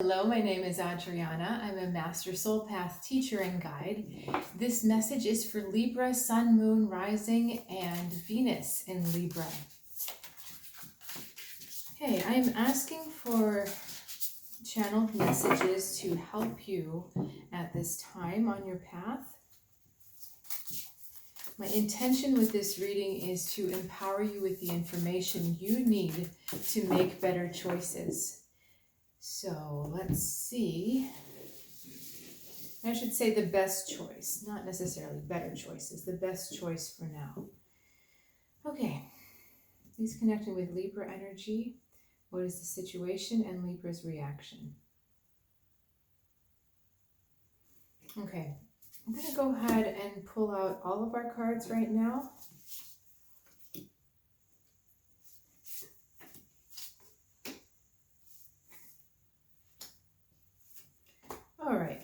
Hello, my name is Adriana. I'm a Master SoulPath Teacher and Guide. This message is for Libra, Sun, Moon, Rising, and Venus in Libra. Okay, I'm asking for channeled messages to help you at this time on your path. My intention with this reading is to empower you with the information you need to make better choices. So let's see. I should say the best choice, not necessarily better choices, the best choice for now. Okay, please connecting with Libra energy. What is the situation and Libra's reaction? Okay, I'm going to go ahead and pull out all of our cards right now. All right.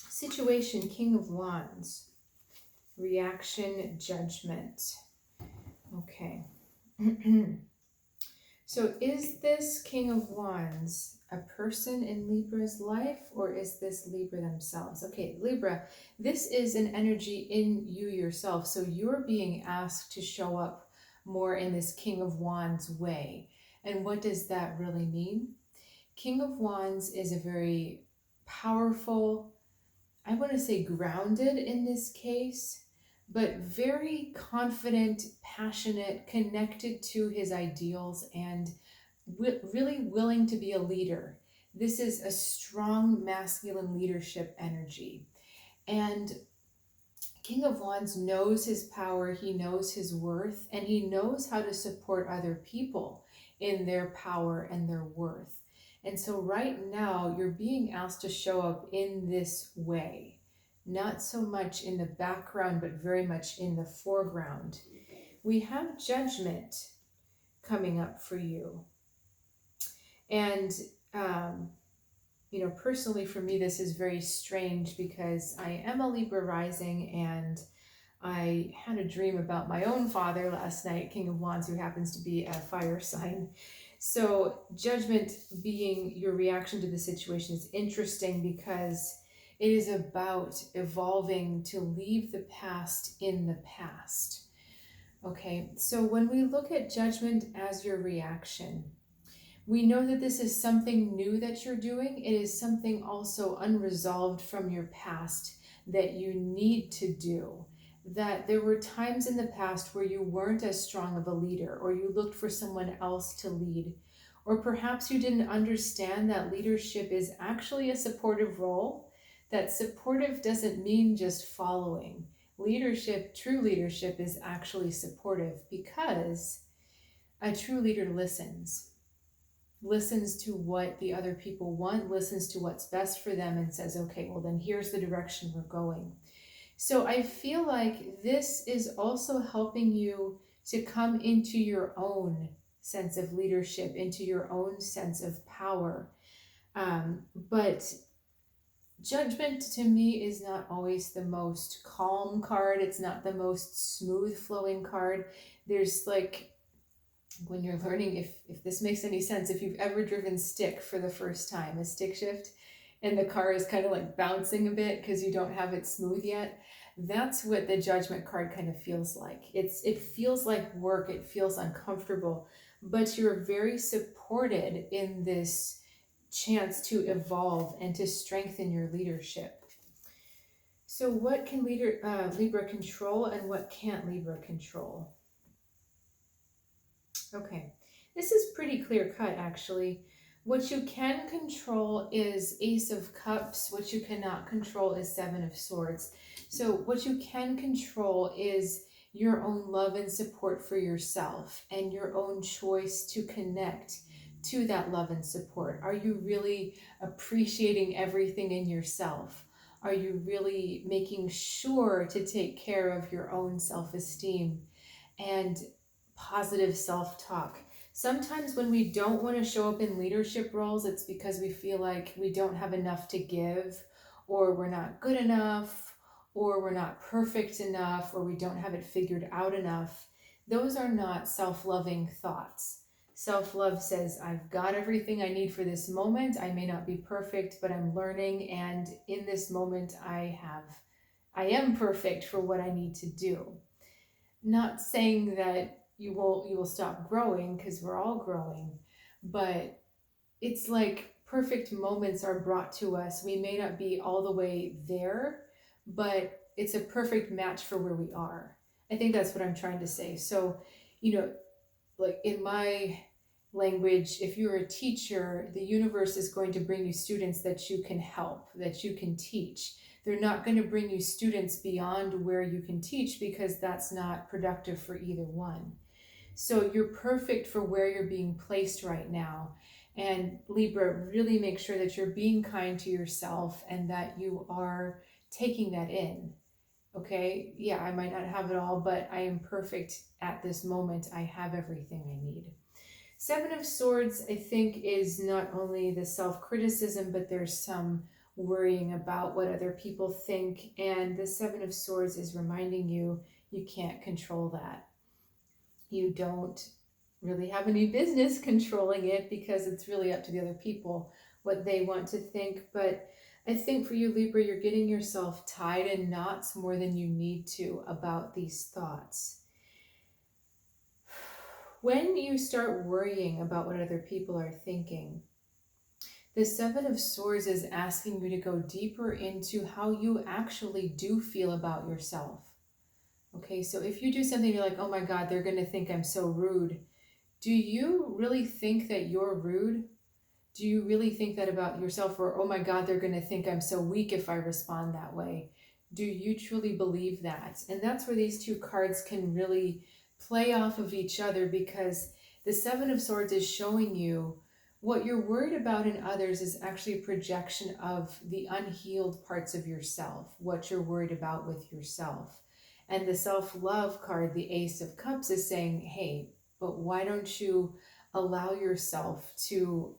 Situation, King of Wands. Reaction, Judgment. Okay. So is this King of Wands a person in Libra's life, or is this Libra themselves? Okay, Libra, this is an energy in you yourself. So you're being asked to show up more in this King of Wands way. And what does that really mean? King of Wands is a very powerful, I want to say grounded in this case, but very confident, passionate, connected to his ideals, and really willing to be a leader. This is a strong masculine leadership energy. And King of Wands knows his power, he knows his worth, and he knows how to support other people in their power and their worth. And so right now, you're being asked to show up in this way. Not so much in the background, but very much in the foreground. We have Judgment coming up for you. And, personally for me, this is very strange because I am a Libra rising, and I had a dream about my own father last night, King of Wands, who happens to be a fire sign. So Judgment being your reaction to the situation is interesting because it is about evolving to leave the past in the past. Okay, so when we look at Judgment as your reaction, we know that this is something new that you're doing. It is something also unresolved from your past that you need to do. That there were times in the past where you weren't as strong of a leader, or you looked for someone else to lead, or perhaps you didn't understand that leadership is actually a supportive role, that supportive doesn't mean just following. Leadership, true leadership, is actually supportive because a true leader listens to what the other people want, listens to what's best for them, and says, okay, well then here's the direction we're going. So I feel like this is also helping you to come into your own sense of leadership, into your own sense of power. But Judgment to me is not always the most calm card. It's not the most smooth flowing card. There's like, when you're learning, if this makes any sense, if you've ever driven stick for the first time, a stick shift, and the car is kind of like bouncing a bit because you don't have it smooth yet, that's what the Judgment card kind of feels like. It feels like work, it feels uncomfortable, but you're very supported in this chance to evolve and to strengthen your leadership. So what can Libra control, and what can't Libra control? Okay, this is pretty clear cut actually. What you can control is Ace of Cups. What you cannot control is Seven of Swords. So what you can control is your own love and support for yourself, and your own choice to connect to that love and support. Are you really appreciating everything in yourself? Are you really making sure to take care of your own self-esteem and positive self-talk? Sometimes when we don't want to show up in leadership roles, it's because we feel like we don't have enough to give, or we're not good enough, or we're not perfect enough, or we don't have it figured out enough. Those are not self-loving thoughts. Self-love says, I've got everything I need for this moment. I may not be perfect, but I'm learning. And in this moment, I am perfect for what I need to do. Not saying that you will stop growing, because we're all growing, but it's like perfect moments are brought to us. We may not be all the way there, but it's a perfect match for where we are. I think that's what I'm trying to say. So, like in my language, if you're a teacher, the universe is going to bring you students that you can help, that you can teach. They're not going to bring you students beyond where you can teach, because that's not productive for either one. So you're perfect for where you're being placed right now. And Libra, really make sure that you're being kind to yourself and that you are taking that in. Okay, yeah, I might not have it all, but I am perfect at this moment. I have everything I need. Seven of Swords, I think, is not only the self-criticism, but there's some worrying about what other people think. And the Seven of Swords is reminding you, you can't control that. You don't really have any business controlling it, because it's really up to the other people what they want to think. But I think for you, Libra, you're getting yourself tied in knots more than you need to about these thoughts. When you start worrying about what other people are thinking, the Seven of Swords is asking you to go deeper into how you actually do feel about yourself. Okay, so if you do something, you're like, oh my God, they're going to think I'm so rude. Do you really think that you're rude? Do you really think that about yourself? Or, oh my God, they're going to think I'm so weak if I respond that way. Do you truly believe that? And that's where these two cards can really play off of each other, because the Seven of Swords is showing you what you're worried about in others is actually a projection of the unhealed parts of yourself, what you're worried about with yourself. And the self-love card, the Ace of Cups, is saying, hey, but why don't you allow yourself to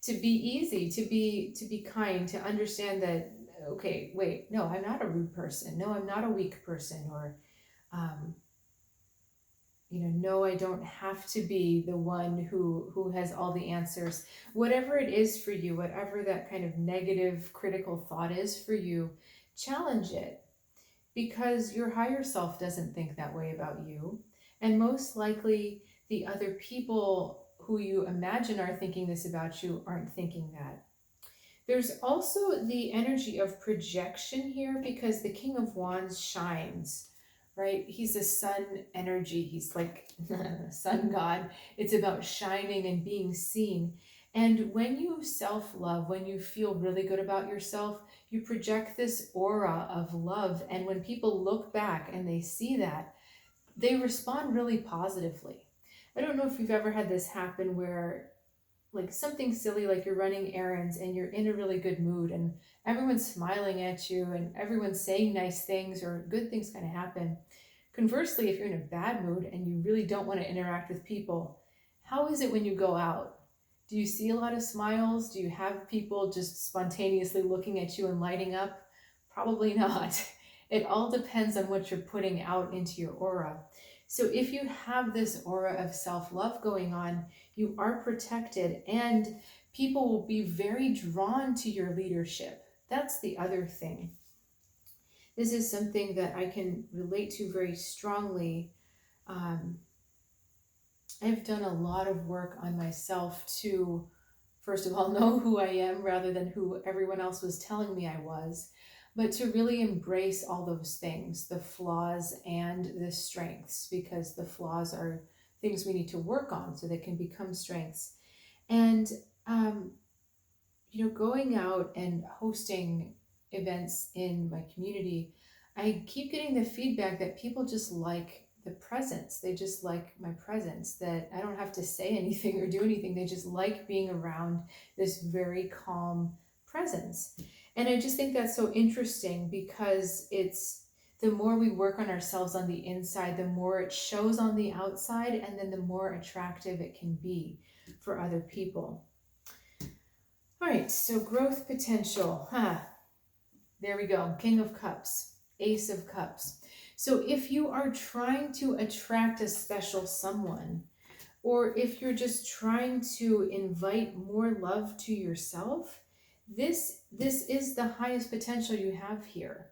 to be easy, to be kind, to understand that, okay, wait, no, I'm not a rude person. No, I'm not a weak person. Or, no, I don't have to be the one who has all the answers. Whatever it is for you, whatever that kind of negative, critical thought is for you, challenge it. Because your higher self doesn't think that way about you. And most likely the other people who you imagine are thinking this about you aren't thinking that. There's also the energy of projection here, because the King of Wands shines, right? He's a sun energy. He's like sun god. It's about shining and being seen. And when you self-love, when you feel really good about yourself, you project this aura of love. And when people look back and they see that, they respond really positively. I don't know if you've ever had this happen where, like, something silly, like you're running errands and you're in a really good mood and everyone's smiling at you and everyone's saying nice things, or good things kind of happen. Conversely, if you're in a bad mood and you really don't want to interact with people, how is it when you go out? Do you see a lot of smiles? Do you have people just spontaneously looking at you and lighting up? Probably not. It all depends on what you're putting out into your aura. So if you have this aura of self-love going on, you are protected, and people will be very drawn to your leadership. That's the other thing. This is something that I can relate to very strongly. I've done a lot of work on myself to, first of all, know who I am rather than who everyone else was telling me I was, but to really embrace all those things, the flaws and the strengths, because the flaws are things we need to work on so they can become strengths. And, going out and hosting events in my community, I keep getting the feedback that people just like the presence. They just like my presence, that I don't have to say anything or do anything. They just like being around this very calm presence. And I just think that's so interesting, because it's the more we work on ourselves on the inside, the more it shows on the outside, and then the more attractive it can be for other people. All right, so growth potential. There we go. King of Cups, Ace of Cups. So if you are trying to attract a special someone, or if you're just trying to invite more love to yourself, this is the highest potential you have here.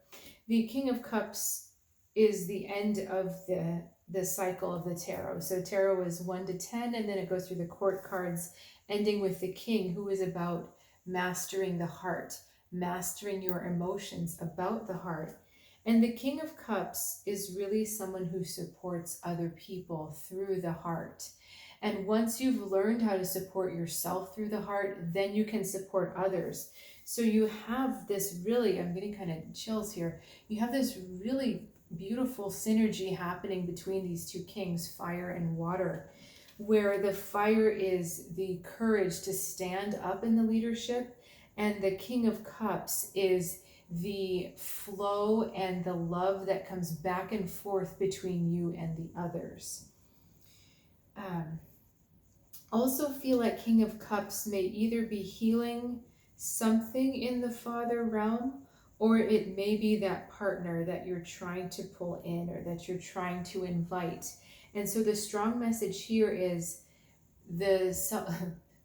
The King of Cups is the end of the cycle of the tarot. So tarot is 1 to 10, and then it goes through the court cards, ending with the King, who is about mastering the heart, mastering your emotions, about the heart. And the King of Cups is really someone who supports other people through the heart. And once you've learned how to support yourself through the heart, then you can support others. So you have this really, I'm getting kind of chills here, you have this really beautiful synergy happening between these two kings, fire and water, where the fire is the courage to stand up in the leadership, and the King of Cups is the flow and the love that comes back and forth between you and the others. Also feel like King of Cups may either be healing something in the father realm, or it may be that partner that you're trying to pull in or that you're trying to invite. And so the strong message here is the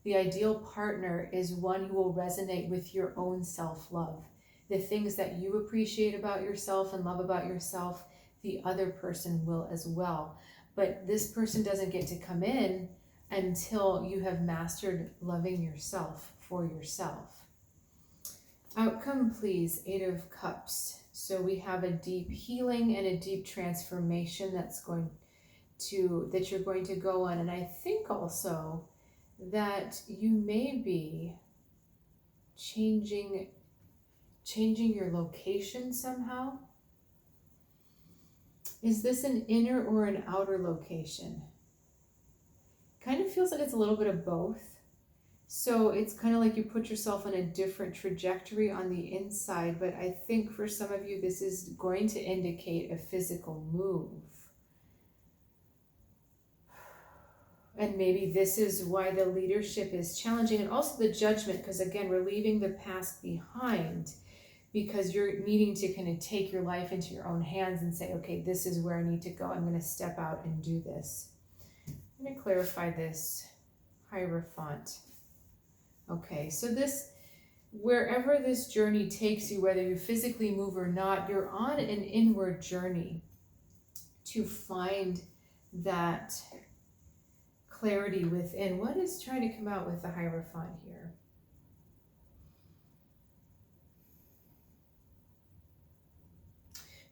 ideal partner is one who will resonate with your own self-love. The things that you appreciate about yourself and love about yourself, the other person will as well. But this person doesn't get to come in until you have mastered loving yourself for yourself. Outcome, please, 8 of Cups. So we have a deep healing and a deep transformation that you're going to go on. And I think also that you may be changing your location somehow. Is this an inner or an outer location? Kind of feels like it's a little bit of both. So it's kind of like you put yourself on a different trajectory on the inside, but I think for some of you this is going to indicate a physical move. And maybe this is why the leadership is challenging, and also the judgment, because again, we're leaving the past behind because you're needing to kind of take your life into your own hands and say, okay, this is where I need to go. I'm going to step out and do this. I'm going to clarify this Hierophant. Okay, so this, wherever this journey takes you, whether you physically move or not, you're on an inward journey to find that clarity within. What is trying to come out with the Hierophant here?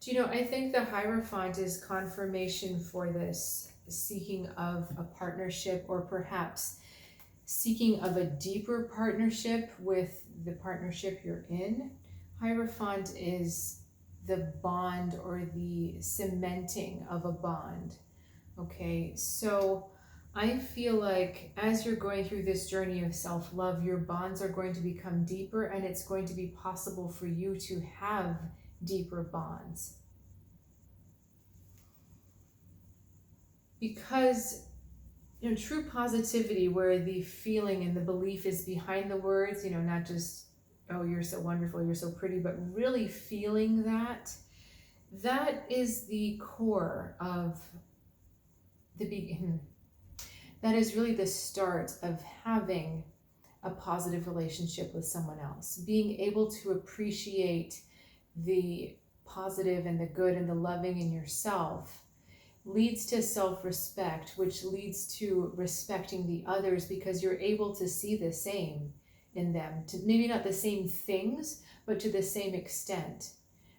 Do you know, I think the Hierophant is confirmation for this seeking of a partnership, or perhaps seeking of a deeper partnership with the partnership you're in. Hierophant is the bond or the cementing of a bond. Okay, so I feel like as you're going through this journey of self-love, your bonds are going to become deeper, and it's going to be possible for you to have deeper bonds. Because, you know, true positivity, where the feeling and the belief is behind the words, you know, not just, oh, you're so wonderful, you're so pretty, but really feeling that is the core of the beginning. That is really the start of having a positive relationship with someone else. Being able to appreciate the positive and the good and the loving in yourself leads to self-respect, which leads to respecting the others, because you're able to see the same in them. To maybe not the same things, but to the same extent.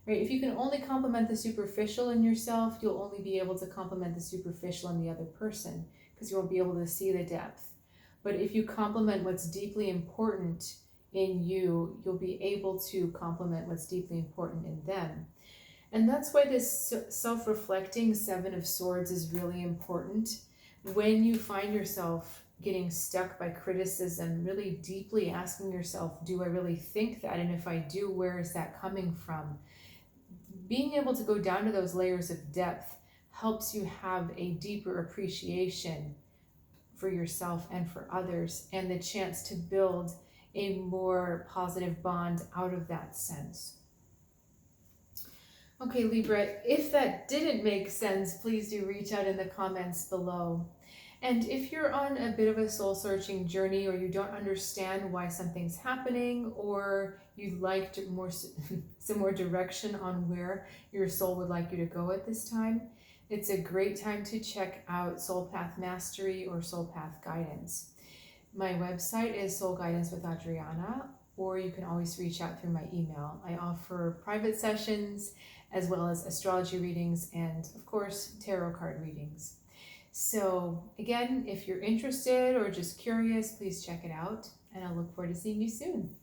Right? If you can only compliment the superficial in yourself, you'll only be able to compliment the superficial in the other person, because you won't be able to see the depth. But if you compliment what's deeply important in you, you'll be able to compliment what's deeply important in them. And that's why this self-reflecting 7 of Swords is really important. When you find yourself getting stuck by criticism, really deeply asking yourself, do I really think that? And if I do, where is that coming from? Being able to go down to those layers of depth helps you have a deeper appreciation for yourself and for others, and the chance to build a more positive bond out of that sense. Okay, Libra, if that didn't make sense, please do reach out in the comments below. And if you're on a bit of a soul searching journey, or you don't understand why something's happening, or you'd like to some more direction on where your soul would like you to go at this time, it's a great time to check out Soul Path Mastery or Soul Path Guidance. My website is soulguidancewithAdriana, or you can always reach out through my email. I offer private sessions as well as astrology readings and, of course, tarot card readings. So again, if you're interested or just curious, please check it out, and I look forward to seeing you soon.